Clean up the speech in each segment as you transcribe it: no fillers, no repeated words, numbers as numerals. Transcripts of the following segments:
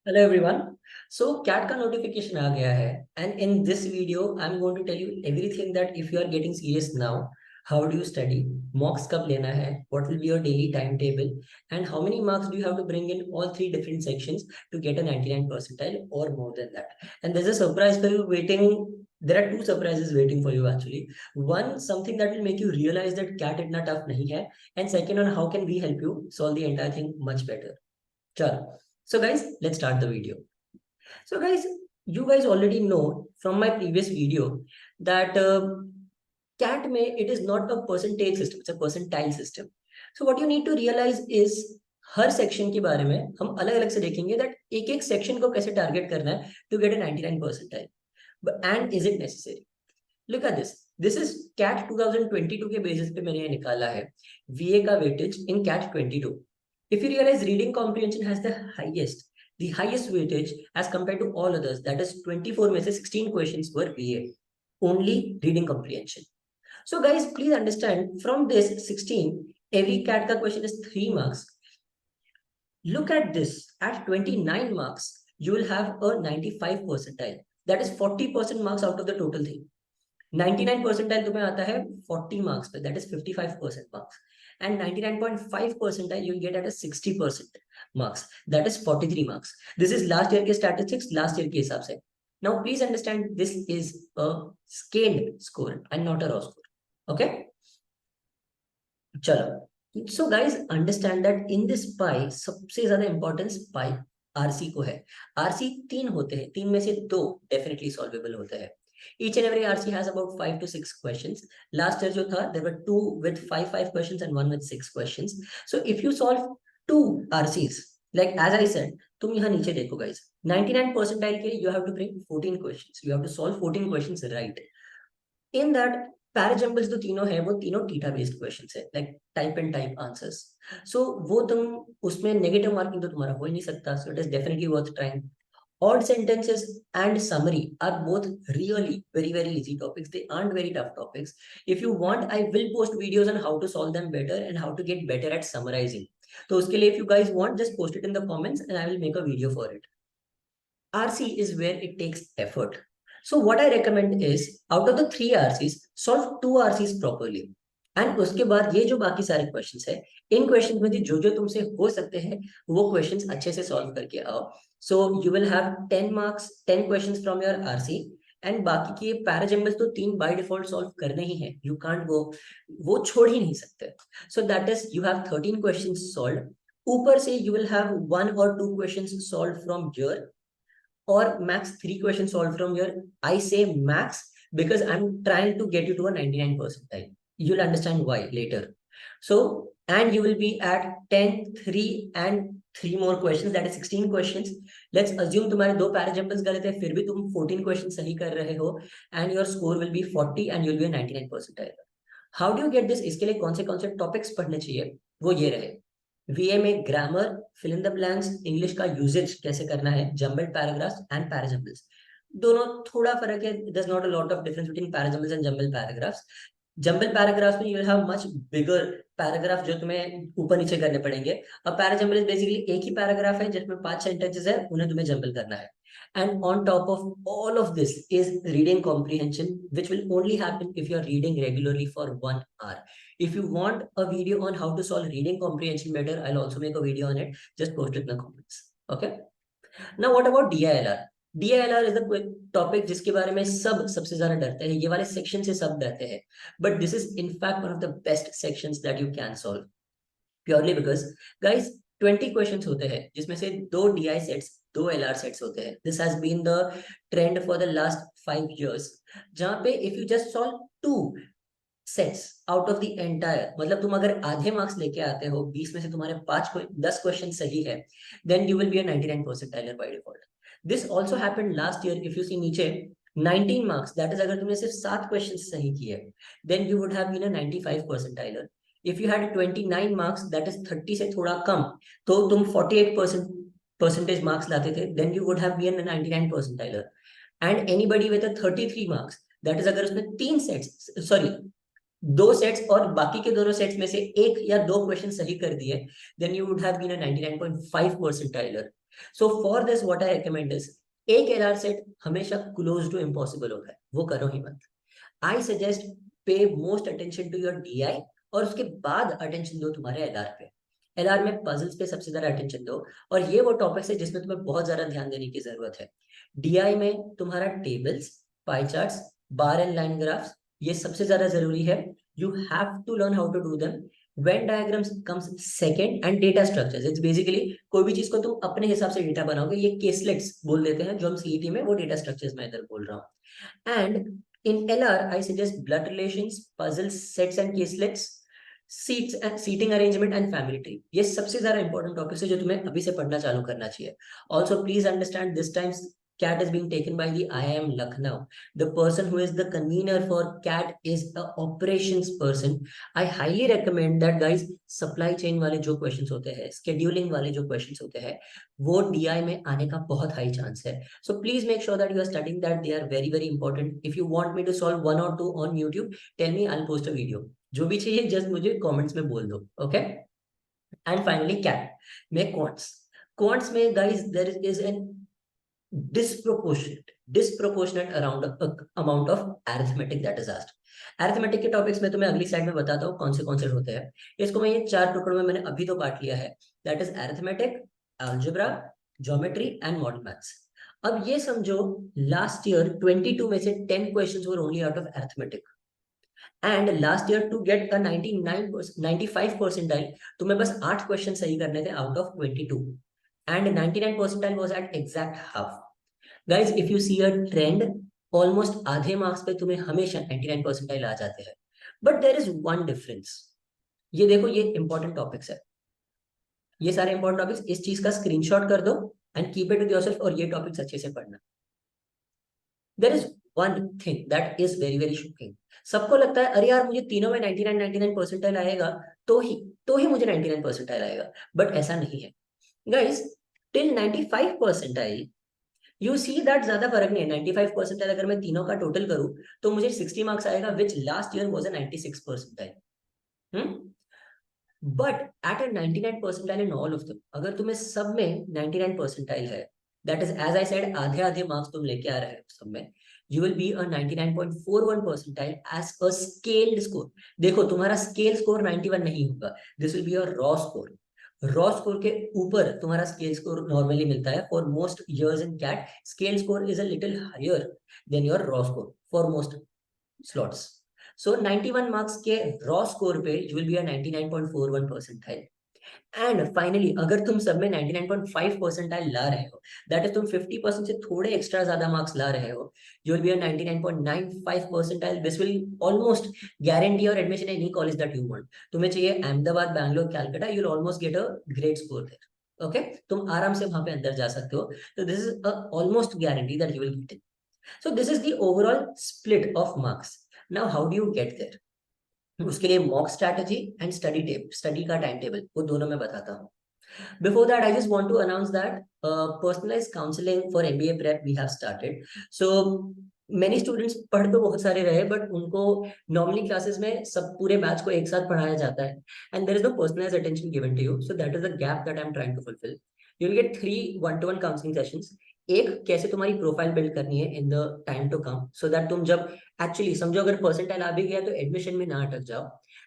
Hello everyone. So CAT का notification आ गया है and in this video I'm going to tell you everything that if you are getting serious now, how do you study, mocks कब लेना है, what will be your daily timetable and how many marks do you have to bring in all three different sections to get a 99 percentile or more than that. And there's a surprise for you waiting. There are two surprises waiting for you actually. One, something that will make you realize that CAT इतना tough नहीं है, and second on how can we help you solve the entire thing much better. चलो. So guys, let's start the video. So guys, you guys already know from my previous video that CAT में it is not a percentage system, it's a percentile system. So what you need to realize is her section के बारे में हम अलग अलग से देखेंगे that एक एक सेक्शन को कैसे टारगेट करना है to get a 99 percentile. And is it necessary? Look at this. This is CAT 2022 के बेसिस पे मैंने ये निकाला है VA का weightage in CAT 22. If you realize reading comprehension has the highest weightage as compared to all others, that is 24 में से 16 questions were VA, only reading comprehension. So guys, please understand from this 16, every CAT का question is 3 marks. Look at this, at 29 marks, you will have a 95 percentile. That is 40% marks out of the total thing. 99 percentile तुम्हें आता है 40 marks पे, that is 55% marks. And 99.5 percentile you'll get at a 60% marks, that is 43 marks. This is last year के statistics, last year के हिसाब से. Now please understand this is a scaled score and not a raw score. Okay? चलो. So guys understand that in this pie सबसे ज्यादा importance pie RC को है. RC तीन होते हैं, तीन में से दो definitely solvable होते हैं. Each and every RC has about 5 to 6 questions. Last year जो था, there were 2 with 5 questions and 1 with 6 questions. So if you solve 2 RCs, like as I said, तुम यहाँ नीचे देखो guys, 99 percentile के लिए you have to bring 14 questions. You have to solve 14 questions right. In that, parajumbles जो तीनों है वो तीनों टीटा बेस्ड क्वेश्चंस है, like type and type answers. So वो तुम उसमें नेगेटिव मार्किंग तो तुम्हारा हो ही नहीं सकता. So it is definitely worth trying. Odd sentences and summary are both really very easy topics. They aren't very tough topics. If you want, I will post videos on how to solve them better and how to get better at summarizing. So uske liye if you guys want, just post it in the comments and I will make a video for it. RC is where it takes effort. So what I recommend is, out of the 3 RCs, solve 2 RCs properly. And उसके बाद ये जो बाकी सारे questions है, इन questions में जो जो तुमसे हो सकते हैं वो क्वेश्चंस अच्छे से सॉल्व करके आओ. So you will have 10 marks, 10 questions from your RC. And बाकी के पैराजम्बल्स तो 3 बाय डिफॉल्ट सॉल्व करने ही है. यू कांट गो, वो छोड़ ही नहीं सकते. सो that is you have 13 questions solve. ऊपर से you will have 1 or 2 questions solve from your, or max 3 questions solved from your. I say max because I'm trying to get you to a 99 percentile. You'll understand why later. So, and you will be at 10, 3 and 3 more questions, that is 16 questions. Let's assume तुम्हारे 2 parajumbles गलत है, फिर भी तुम 14 question सही कर रहे हो, and your score will be 40 and you'll be a 99 percentile. How do you get this? इसके लिए कौन से टॉपिक्स पढ़ने चाहिए वो ये रहे. VA में grammar, fill in the blanks, English का यूजेज कैसे करना है, जंबल्ड पैराग्राफ्स एंड पैराजम्बल्स. दोनों थोड़ा फर्क है. There is not a lot of difference between parajumbles and jumbled paragraphs. Jumble paragraphs में you will have much bigger paragraph जो तुम्हें ऊपर नीचे करने पड़ेंगे. अब पैराजम्बल बेसिकली एक ही पैराग्राफ है जिसमें 5 सेंटेंसेस है, उन्हें तुम्हें जंबल करना है. And on top of all of this is reading comprehension, which will only happen if you're reading regularly for 1 hour. If you want a video on how to solve reading comprehension better, I'll also make a video on it. Just post it in the comments. Okay. Now what about DILR? DILR is the topic जिसके बारे में सबसे ज्यादा डरते हैं. ये वाले section से सब डरते हैं. But this is in fact one of the best sections that you can solve. Purely because guys 20 questions होते हैं जिसमें से 2 DI sets, 2 LR sets होते हैं. This has been the trend for the last 5 years. जहाँ पे if you just solve 2 sets out of the entire, मतलब तुम अगर आधे मार्क्स लेके आते हो, 20 में से तुम्हारे 10 क्वेश्चन सही है, then you will be a 99 percentiler by default. This also happened last year. If you see नीचे 19 marks, that is अगर तुमने सिर्फ 7 क्वेश्चन सही किए, then you would have been a 95 percentiler. If you had 29 marks, that is 30 से थोड़ा कम, तो तुम 48% percentage marks लाते थे, then you would have been a 99 percentiler. And anybody with a 33 marks, that is अगर उसने 3 sets, sorry, दो sets और बाकी के दोनों सेट्स में से एक या दो क्वेश्चन सही कर दिए, then you would have been a 99.5 percentiler. So for this what I recommend is, एक एलआर सेट हमेशा क्लोज टू इम्पॉसिबल होता है, वो करो ही मत. I suggest pay most attention to your DI, और उसके बाद अटेंशन दो तुम्हारे एलआर पे. एलआर में पजल्स पे सबसे ज्यादा अटेंशन दो, और ये वो टॉपिक्स है जिसमें तुम्हें बहुत ज्यादा ध्यान देने की जरूरत है. डीआई में तुम्हारा tables, pie charts, bar and line graphs, ये सबसे ज्यादा जरूरी है. You have to learn how to do them. When diagrams comes second, and data structures, it's basically कोई भी चीज को तुम अपने हिसाब से डेटा बनाओगे, ये केसलेट्स बोल देते हैं जो हम सीईटी में, वो डेटा स्ट्रक्चर्स मैं इधर बोल रहा हूँ. And in LR, I suggest blood relations, puzzles, sets and caselets, seats and seating arrangement and family tree. ये सबसे ज्यादा important topics है जो तुम्हें अभी से पढ़ना चालू करना चाहिए. Also, please understand this time CAT is being taken by the IIM Lucknow. The person who is the convener for CAT is a operations person. I highly recommend that guys, supply chain वाले जो questions होते हैं, scheduling वाले जो questions होते हैं, वो DI में आने का बहुत high chance है. So please make sure that you are studying that. They are very very important. If you want me to solve one or two on YouTube, tell me, I'll post a video. जो भी चाहिए just मुझे comments में बोल दो. Okay? And finally CAT में quants में guys, there is an disproportionate around amount of arithmetic that is asked. Arithmetic के टॉपिक्स में तुम्हें अगली स्लाइड में बताता हूँ कौन से होते हैं. इसको मैं ये चार टुकड़ों में मैंने अभी तो बांट लिया है. That is arithmetic, algebra, geometry and model maths. अब ये समझो, लास्ट ईयर 22 में से 10 questions were only out of arithmetic, and last year to get a 95 percentile तुम्हें बस 8 क्वेश्चन सही करने थे out of 22, and 99 percentile was at exact half. Guys if you see a trend, almost आधे marks पे तुम्हें हमेशा 99 परसेंटाइल आ जाते हैं. But there is one difference. ये देखो, ये इंपॉर्टेंट टॉपिक्स है, ये सारे इंपॉर्टेंट टॉपिक्स, इस चीज का स्क्रीनशॉट कर दो and keep it with yourself, और ये टॉपिक्स अच्छे से पढ़ना. There is one thing that is very very shocking. सबको लगता है अरे यार मुझे तीनों में 99 परसेंटाइल आएगा, तो ही मुझे 99 परसेंटाइल आएगा. बट ऐसा नहीं है guys. Till 95 percentile you see that ज्यादा फर्क नहीं है. 95 परसेंटाइल अगर मैं तीनों का टोटल करूं तो मुझे 60 मार्क्स आएगा, which last year was a 96 percentile. But at a 99 percentile in all of them, अगर तुम्हें सब में 99 परसेंटाइल है, that is as I said, आधे आधे मार्क्स तुम लेके आ रहे हो सब में, you will be a 99.41 percentile as a scaled score. देखो तुम्हारा स्केल स्कोर 91 नहीं होगा, this will be a raw score. Raw score के ऊपर तुम्हारा स्केल स्कोर नॉर्मली मिलता है. For most years in CAT, scale score is a little higher than your raw score for most slots. So 91 marks के raw score पे you will be a 99.41 percentile. And finally अगर तुम सब में 99.5 percentile ला रहे हो, दैट इज तुम 50% से थोड़े एक्स्ट्रा ज्यादा मार्क्स ला रहे हो, you will be a 99.95 percentile. This will almost guarantee your admission in any college that you want. तुम्हें चाहिए Ahmedabad, Bangalore, Calcutta, you will almost get a great score there. Okay, तुम आराम से वहां पे अंदर जा सकते हो. तो this is a almost guarantee that you will get it. So this is the overall split of marks. Now how do you get there? उसके लिए मॉक स्ट्रैटेजी एंड स्टडी का टाइम टेबल, वो दोनों मैं बताता हूँ. Before that, I just want to announce that personalized counseling for MBA prep we have started. So many students पढ़ तो बहुत सारे रहे, बट उनको normally classes में सब पूरे बैच को एक साथ पढ़ाया जाता है, and there is no personalized attention given to you. So that is the gap that I'm trying to fulfill. You will get 3 one-to-one counseling sessions. एक, कैसे तुम्हारी प्रोफाइल बिल्ड करनी है in the time to come, so that तुम जब actually समझो अगर percentile आ भी गया तो एडमिशन में ना अटक जाओ.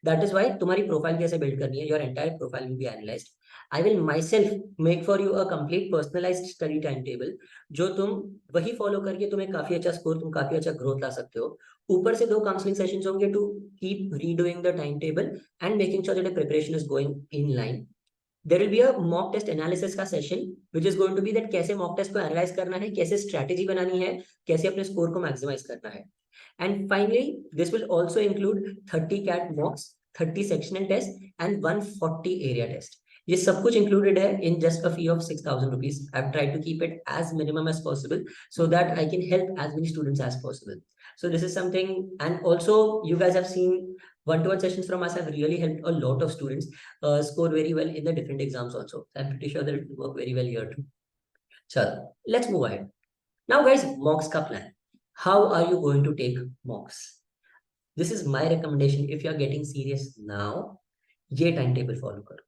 दैट इज वाई तुम्हारी प्रोफाइल कैसे बिल्ड करनी है, your entire profile will be analysed. I will myself make for you a complete personalized study timetable, जो तुम वही फॉलो करके तुम्हें काफी अच्छा स्कोर, तुम काफी अच्छा ग्रोथ ला सकते हो. ऊपर से 2 काउंसलिंग सेशंस होंगे to keep redoing the time table and making sure that preparation is going in line. There will be a mock test analysis का session which is going to be that कैसे mock test को analyse करना है, कैसे strategy बनानी है, कैसे अपने स्कोर को मैक्सिमाइज करना है. And finally, this will also include 30 CAT mocks, 30 sectional tests, and 140 area test. ये सब कुछ included है in just a fee of 6,000 rupees. I've tried to keep it as minimum as possible so that I can help as many students as possible. So this is something, and also you guys have seen one-to-one sessions from us have really helped a lot of students score very well in the different exams also. I'm pretty sure that it will work very well here too. So let's move ahead. Now guys, mocks का plan. How are you going to take mocks? This is my recommendation if you are getting serious now, ये time table follow करो।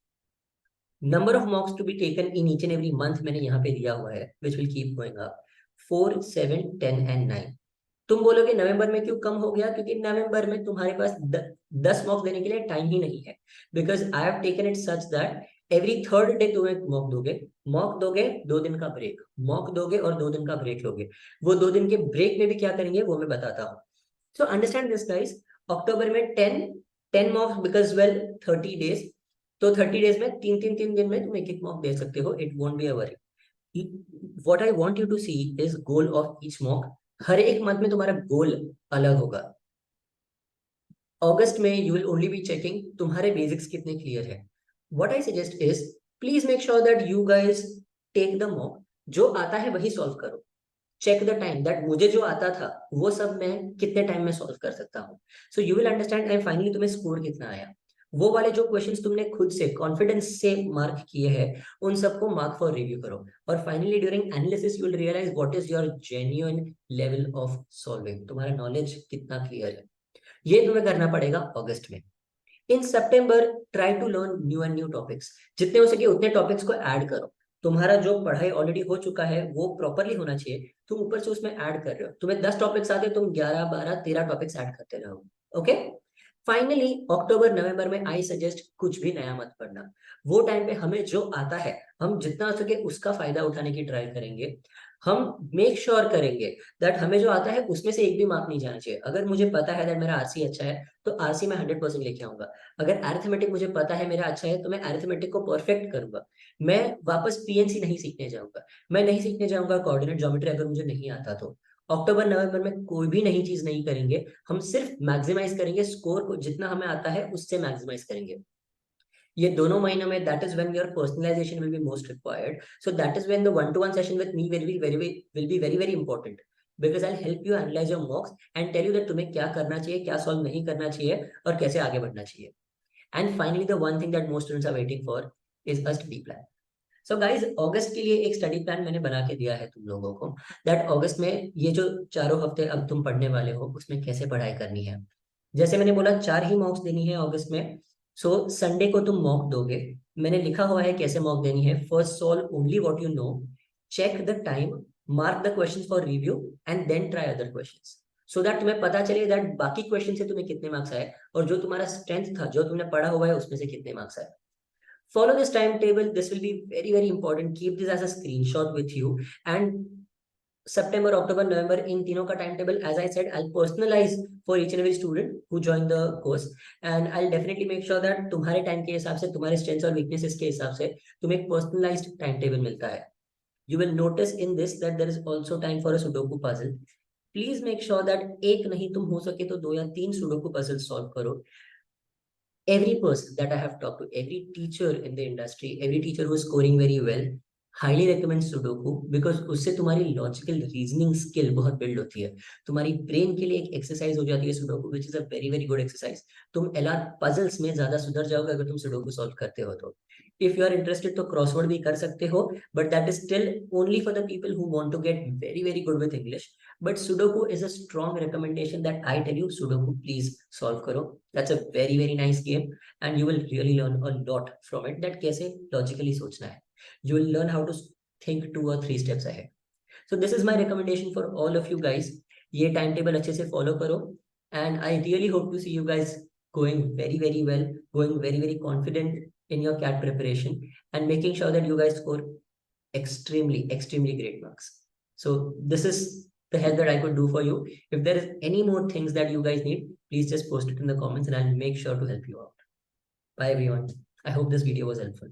Number of mocks to be taken in each and every month मैंने यहाँ पे दिया हुआ है, which will keep going up, 4, 7, 10 and 9। तुम बोलोगे नवंबर में क्यों कम हो गया? क्योंकि नवंबर में तुम्हारे पास 10 मॉक्स देने के लिए टाइम ही नहीं है, because I have taken it such that every third day तुम एक मॉक दोगे 2 दिन का ब्रेक, मॉक दोगे और 2 दिन का ब्रेक लोगे। वो 2 दिन के ब्रेक में भी क्या करेंगे वो मैं बताता हूँ। सो अंडरस्टैंड दिस गाइस, अक्टूबर में 10 मॉक्स बिकॉज वेल 30 डेज, तो 30 डेज में 3 दिन में तुम एक मॉक दे सकते हो, it won't be a worry. What I want you to see is goal of each mock. हर एक मंथ में तुम्हारा गोल अलग होगा। अगस्त में you will only be checking तुम्हारे बेसिक्स कितने क्लियर है। What I suggest is please make sure that you guys take the mock, जो आता है वही सॉल्व करो। चेक द टाइम दैट मुझे जो आता था वो सब मैं कितने टाइम में सॉल्व कर सकता हूँ। So you will understand and finally तुम्हें स्कोर कितना आया। वो वाले जो क्वेश्चंस तुमने खुद से कॉन्फिडेंस से मार्क किए हैं उन सबको मार्क फॉर रिव्यू करो, और finally during analysis you will realise what is your genuine level of solving, तुम्हारा नॉलेज कितना क्लियर है। ये तुम्हें करना पड़ेगा अगस्त में। इन सितंबर try to learn new and new topics, जितने हो सके उतने टॉपिक्स को ऐड करो। तुम्हारा जो पढ़ाई ऑलरेडी हो चुका है वो प्रॉपरली होना चाहिए, तुम ऊपर से उसमें ऐड कर रहे हो। तुम्हें 10 टॉपिक्स आते, तुम 11, 12, 13 टॉपिक्स ऐड करते रहो। ओके, फाइनली अक्टूबर नवंबर में आई सजेस्ट कुछ भी नया मत पढ़ना। वो टाइम पे हमें जो आता है हम जितना हो सके उसका फायदा उठाने की ट्राई करेंगे। हम मेक श्योर करेंगे दैट हमें जो आता है उसमें से एक भी मार्क नहीं जाना चाहिए। अगर मुझे पता है दैट मेरा आरसी अच्छा है तो आरसी में 100% लेके आऊंगा। अगर अरिथमेटिक मुझे पता है मेरा अच्छा है तो मैं अरिथमेटिक को परफेक्ट करूंगा। मैं वापस पीएनसी नहीं सीखने जाऊंगा, मैं नहीं सीखने जाऊंगा कोऑर्डिनेट ज्योमेट्री अगर मुझे नहीं आता तो। अक्टूबर नवंबर में कोई भी नई चीज नहीं करेंगे, हम सिर्फ मैक्सिमाइज करेंगे स्कोर को, जितना हमें आता है उससे मैक्सिमाइज करेंगे। ये दोनों महीनों में that is when your personalization will be most required, so that is when the one to one session with me will be very important, because I help you analyse your mocks and tell you that तुम्हें क्या करना चाहिए, क्या solve नहीं करना चाहिए और कैसे आगे बढ़ना चाहिए। And finally the one thing that most students are waiting for is a study plan. So guys अगस्त के लिए एक स्टडी प्लान मैंने बना के दिया है तुम लोगों को, दैट अगस्त में ये जो चारों हफ्ते अब तुम पढ़ने वाले हो उसमें कैसे पढ़ाई करनी है। जैसे मैंने बोला 4 ही मॉक्स देनी है अगस्त में। सो संडे को तुम मॉक दोगे, मैंने लिखा हुआ है कैसे मॉक देनी है। First solve only what you know, check the time, mark the questions for review and then try other questions, so that तुम्हें पता चले दैट बाकी क्वेश्चन से तुम्हें कितने मार्क्स आए और जो तुम्हारा स्ट्रेंथ था जो तुमने पढ़ा हुआ है उसमें से कितने मार्क्स आए। Follow this timetable. This will be very, very important. Keep this as a screenshot with you. And September, October, November, in तीनों का timetable, as I said, I'll personalize for each and every student who join the course. And I'll definitely make sure that तुम्हारे time के हिसाब से, तुम्हारे strengths और weaknesses के हिसाब से तुम्हें एक personalized timetable मिलता है। You will notice in this that there is also time for a Sudoku puzzle. Please make sure that एक नहीं तुम हो सके तो 2 या 3 Sudoku puzzles solve करो। Every person that I have talked to, every teacher in the industry, every teacher who is scoring very well, highly recommends Sudoku, because उससे तुम्हारी लॉजिकल रीजनिंग स्किल बहुत बिल्ड होती है। तुम्हारी ब्रेन के लिए एक एक्सरसाइज हो जाती है sudoku, which is a very very good exercise. तुम एलआर पजल्स में ज्यादा सुधर जाओगे अगर तुम सुडोकू सॉल्व करते हो तो। इफ यू आर इंटरेस्टेड तो क्रॉसवर्ड भी कर सकते हो, but that is still only for the people who want to get very very good with English. But Sudoku is a strong recommendation that I tell you, Sudoku please solve करो। That's a very very nice game and you will really learn a lot from it, that कैसे logically सोचना है। You will learn how to think 2 or 3 steps ahead. So this is my recommendation for all of you guys. ये timetable अच्छे से follow करो and I really hope to see you guys going very very well, going very very confident in your CAT preparation and making sure that you guys score extremely great marks. So this is the help that I could do for you. If there is any more things that you guys need, please just post it in the comments and I'll make sure to help you out. Bye everyone. I hope this video was helpful.